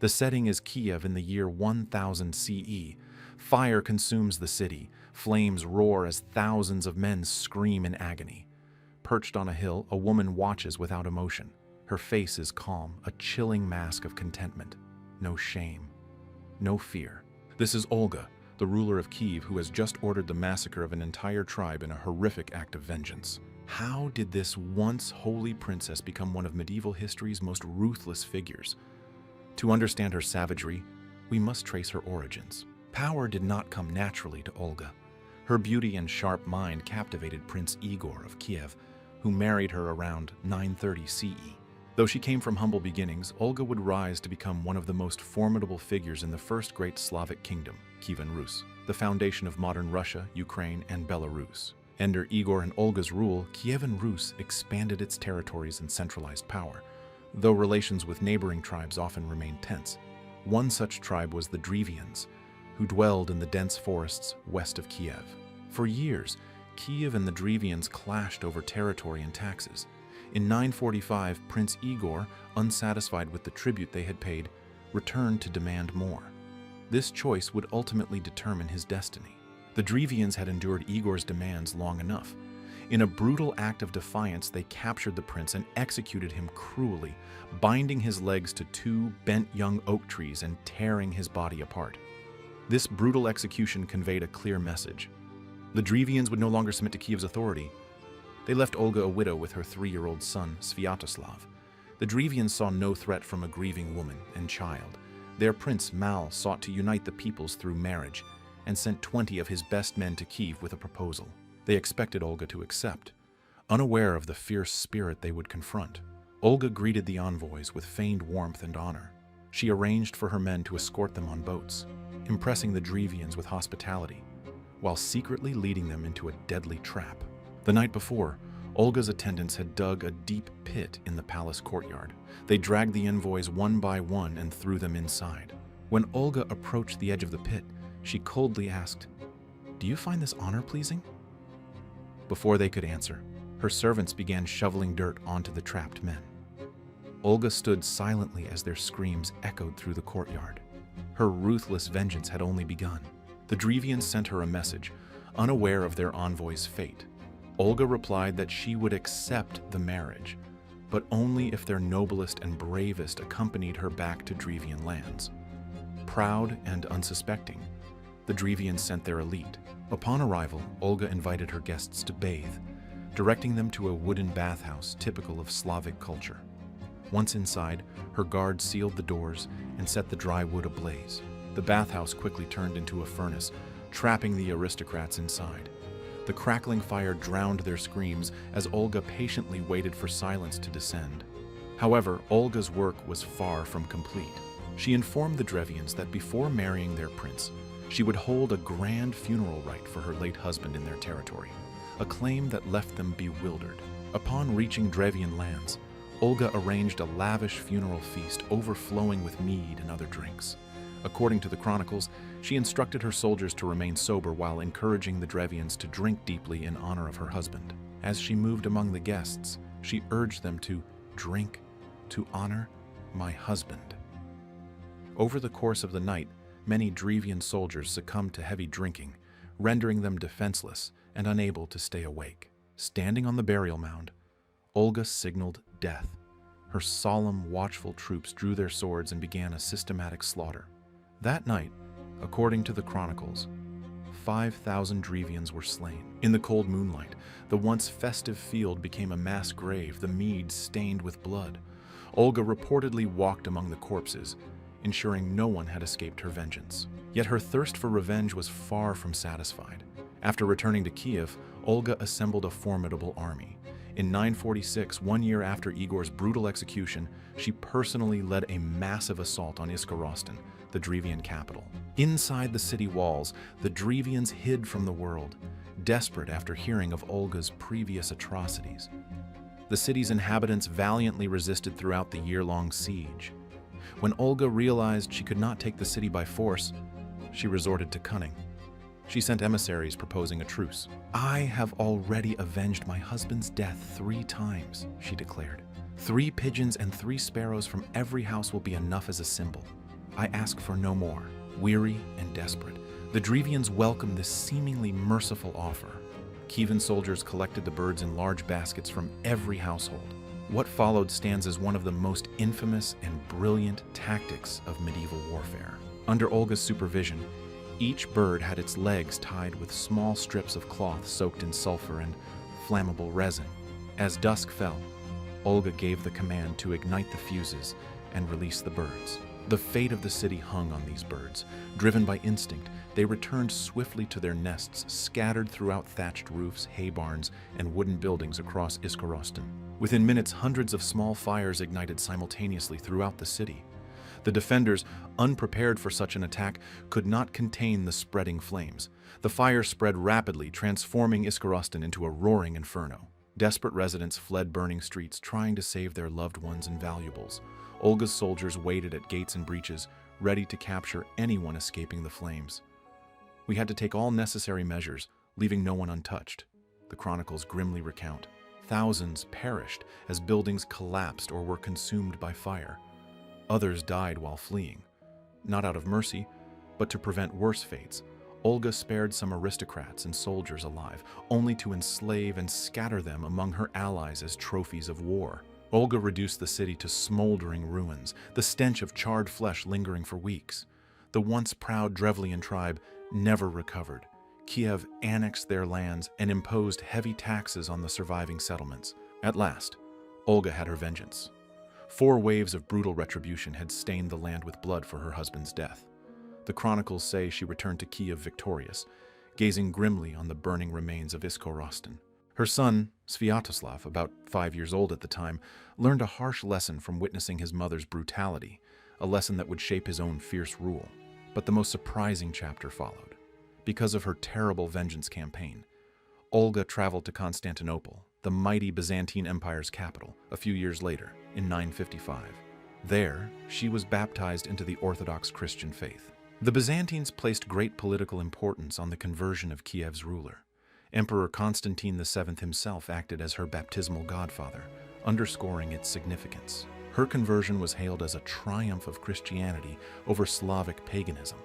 The setting is Kiev in the year 1000 CE. Fire consumes the city. Flames roar as thousands of men scream in agony. Perched on a hill, a woman watches without emotion. Her face is calm, a chilling mask of contentment. No shame, no fear. This is Olga, the ruler of Kiev, who has just ordered the massacre of an entire tribe in a horrific act of vengeance. How did this once holy princess become one of medieval history's most ruthless figures? To understand her savagery, we must trace her origins. Power did not come naturally to Olga. Her beauty and sharp mind captivated Prince Igor of Kiev, who married her around 930 CE. Though she came from humble beginnings, Olga would rise to become one of the most formidable figures in the first great Slavic kingdom, Kievan Rus, the foundation of modern Russia, Ukraine, and Belarus. Under Igor and Olga's rule, Kievan Rus expanded its territories and centralized power, though relations with neighboring tribes often remained tense. One such tribe was the Drevians, who dwelled in the dense forests west of Kiev. For years, Kiev and the Drevians clashed over territory and taxes. In 945, Prince Igor, unsatisfied with the tribute they had paid, returned to demand more. This choice would ultimately determine his destiny. The Drevians had endured Igor's demands long enough. In a brutal act of defiance, they captured the prince and executed him cruelly, binding his legs to two bent young oak trees and tearing his body apart. This brutal execution conveyed a clear message. The Drevians would no longer submit to Kiev's authority. They left Olga a widow with her 3-year-old son, Sviatoslav. The Drevians saw no threat from a grieving woman and child. Their prince, Mal, sought to unite the peoples through marriage and sent 20 of his best men to Kiev with a proposal. They expected Olga to accept, unaware of the fierce spirit they would confront. Olga greeted the envoys with feigned warmth and honor. She arranged for her men to escort them on boats, impressing the Drevians with hospitality, while secretly leading them into a deadly trap. The night before, Olga's attendants had dug a deep pit in the palace courtyard. They dragged the envoys one by one and threw them inside. When Olga approached the edge of the pit, she coldly asked, "Do you find this honor pleasing?" Before they could answer, her servants began shoveling dirt onto the trapped men. Olga stood silently as their screams echoed through the courtyard. Her ruthless vengeance had only begun. The Drevians sent her a message, unaware of their envoy's fate. Olga replied that she would accept the marriage, but only if their noblest and bravest accompanied her back to Drevian lands. Proud and unsuspecting, the Drevians sent their elite. Upon arrival, Olga invited her guests to bathe, directing them to a wooden bathhouse typical of Slavic culture. Once inside, her guards sealed the doors and set the dry wood ablaze. The bathhouse quickly turned into a furnace, trapping the aristocrats inside. The crackling fire drowned their screams as Olga patiently waited for silence to descend. However, Olga's work was far from complete. She informed the Drevians that before marrying their prince, she would hold a grand funeral rite for her late husband in their territory, a claim that left them bewildered. Upon reaching Drevian lands, Olga arranged a lavish funeral feast overflowing with mead and other drinks. According to the chronicles, she instructed her soldiers to remain sober while encouraging the Drevians to drink deeply in honor of her husband. As she moved among the guests, she urged them to drink to honor my husband. Over the course of the night, many Drevian soldiers succumbed to heavy drinking, rendering them defenseless and unable to stay awake. Standing on the burial mound, Olga signaled death. Her solemn, watchful troops drew their swords and began a systematic slaughter. That night, according to the chronicles, 5,000 Drevians were slain. In the cold moonlight, the once festive field became a mass grave, the mead stained with blood. Olga reportedly walked among the corpses, ensuring no one had escaped her vengeance. Yet her thirst for revenge was far from satisfied. After returning to Kiev, Olga assembled a formidable army. In 946, 1 year after Igor's brutal execution, she personally led a massive assault on Iskorostan, the Drevian capital. Inside the city walls, the Drevians hid from the world, desperate after hearing of Olga's previous atrocities. The city's inhabitants valiantly resisted throughout the year-long siege. When Olga realized she could not take the city by force, she resorted to cunning. She sent emissaries proposing a truce. "I have already avenged my husband's death 3 times, she declared. 3 pigeons and 3 sparrows from every house will be enough as a symbol. I ask for no more. Weary and desperate, the Drevians welcomed this seemingly merciful offer. Kievan soldiers collected the birds in large baskets from every household. What followed stands as one of the most infamous and brilliant tactics of medieval warfare. Under Olga's supervision, each bird had its legs tied with small strips of cloth soaked in sulfur and flammable resin. As dusk fell, Olga gave the command to ignite the fuses and release the birds. The fate of the city hung on these birds. Driven by instinct, they returned swiftly to their nests, scattered throughout thatched roofs, hay barns, and wooden buildings across Iskorostan. Within minutes, hundreds of small fires ignited simultaneously throughout the city. The defenders, unprepared for such an attack, could not contain the spreading flames. The fire spread rapidly, transforming Iskorostan into a roaring inferno. Desperate residents fled burning streets, trying to save their loved ones and valuables. Olga's soldiers waited at gates and breaches, ready to capture anyone escaping the flames. We had to take all necessary measures, leaving no one untouched. The chronicles grimly recount. Thousands perished as buildings collapsed or were consumed by fire. Others died while fleeing. Not out of mercy, but to prevent worse fates, Olga spared some aristocrats and soldiers alive, only to enslave and scatter them among her allies as trophies of war. Olga reduced the city to smoldering ruins, the stench of charred flesh lingering for weeks. The once proud Drevlian tribe never recovered. Kiev annexed their lands and imposed heavy taxes on the surviving settlements. At last, Olga had her vengeance. 4 waves of brutal retribution had stained the land with blood for her husband's death. The chronicles say she returned to Kiev victorious, gazing grimly on the burning remains of Iskorostan. Her son, Sviatoslav, about 5 years old at the time, learned a harsh lesson from witnessing his mother's brutality, a lesson that would shape his own fierce rule. But the most surprising chapter followed. Because of her terrible vengeance campaign, Olga traveled to Constantinople, the mighty Byzantine Empire's capital, a few years later, in 955. There, she was baptized into the Orthodox Christian faith. The Byzantines placed great political importance on the conversion of Kiev's ruler. Emperor Constantine VII himself acted as her baptismal godfather, underscoring its significance. Her conversion was hailed as a triumph of Christianity over Slavic paganism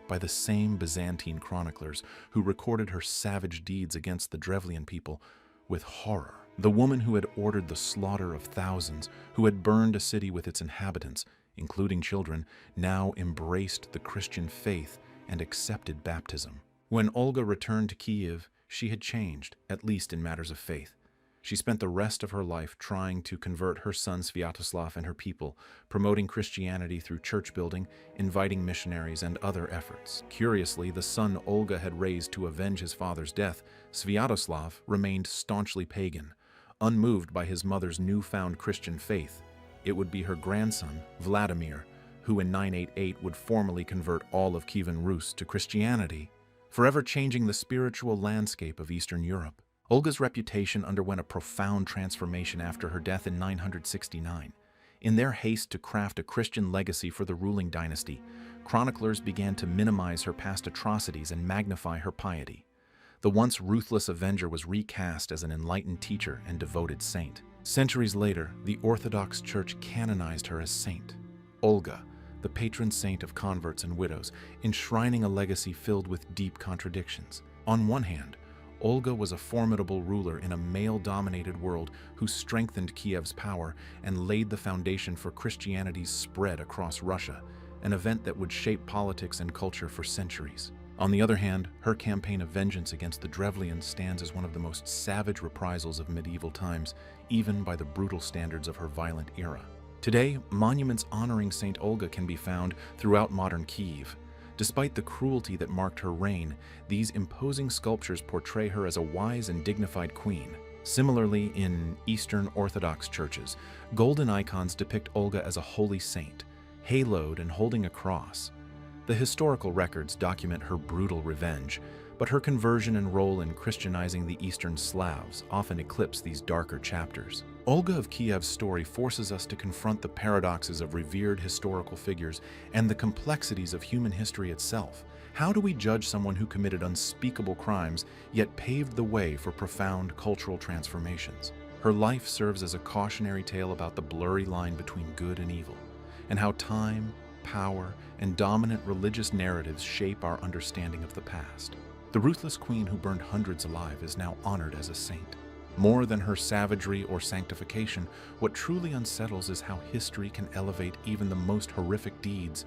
by the same Byzantine chroniclers who recorded her savage deeds against the Drevlian people with horror. The woman who had ordered the slaughter of thousands, who had burned a city with its inhabitants, including children, now embraced the Christian faith and accepted baptism. When Olga returned to Kiev, she had changed, at least in matters of faith. She spent the rest of her life trying to convert her son Sviatoslav and her people, promoting Christianity through church building, inviting missionaries, and other efforts. Curiously, the son Olga had raised to avenge his father's death, Sviatoslav, remained staunchly pagan, unmoved by his mother's newfound Christian faith. It would be her grandson, Vladimir, who in 988 would formally convert all of Kievan Rus to Christianity, forever changing the spiritual landscape of Eastern Europe. Olga's reputation underwent a profound transformation after her death in 969. In their haste to craft a Christian legacy for the ruling dynasty, chroniclers began to minimize her past atrocities and magnify her piety. The once ruthless avenger was recast as an enlightened teacher and devoted saint. Centuries later, the Orthodox Church canonized her as saint. Olga, the patron saint of converts and widows, enshrining a legacy filled with deep contradictions. On one hand, Olga was a formidable ruler in a male-dominated world who strengthened Kiev's power and laid the foundation for Christianity's spread across Russia, an event that would shape politics and culture for centuries. On the other hand, her campaign of vengeance against the Drevlians stands as one of the most savage reprisals of medieval times, even by the brutal standards of her violent era. Today, monuments honoring Saint Olga can be found throughout modern Kiev. Despite the cruelty that marked her reign, these imposing sculptures portray her as a wise and dignified queen. Similarly, in Eastern Orthodox churches, golden icons depict Olga as a holy saint, haloed and holding a cross. The historical records document her brutal revenge, but her conversion and role in Christianizing the Eastern Slavs often eclipse these darker chapters. Olga of Kiev's story forces us to confront the paradoxes of revered historical figures and the complexities of human history itself. How do we judge someone who committed unspeakable crimes yet paved the way for profound cultural transformations? Her life serves as a cautionary tale about the blurry line between good and evil, and how time, power, and dominant religious narratives shape our understanding of the past. The ruthless queen who burned hundreds alive is now honored as a saint. More than her savagery or sanctification, what truly unsettles is how history can elevate even the most horrific deeds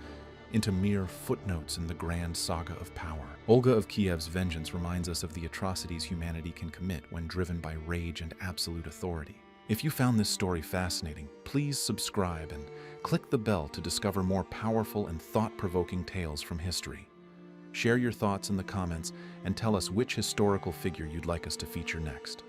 into mere footnotes in the grand saga of power. Olga of Kiev's vengeance reminds us of the atrocities humanity can commit when driven by rage and absolute authority. If you found this story fascinating, please subscribe and click the bell to discover more powerful and thought-provoking tales from history. Share your thoughts in the comments and tell us which historical figure you'd like us to feature next.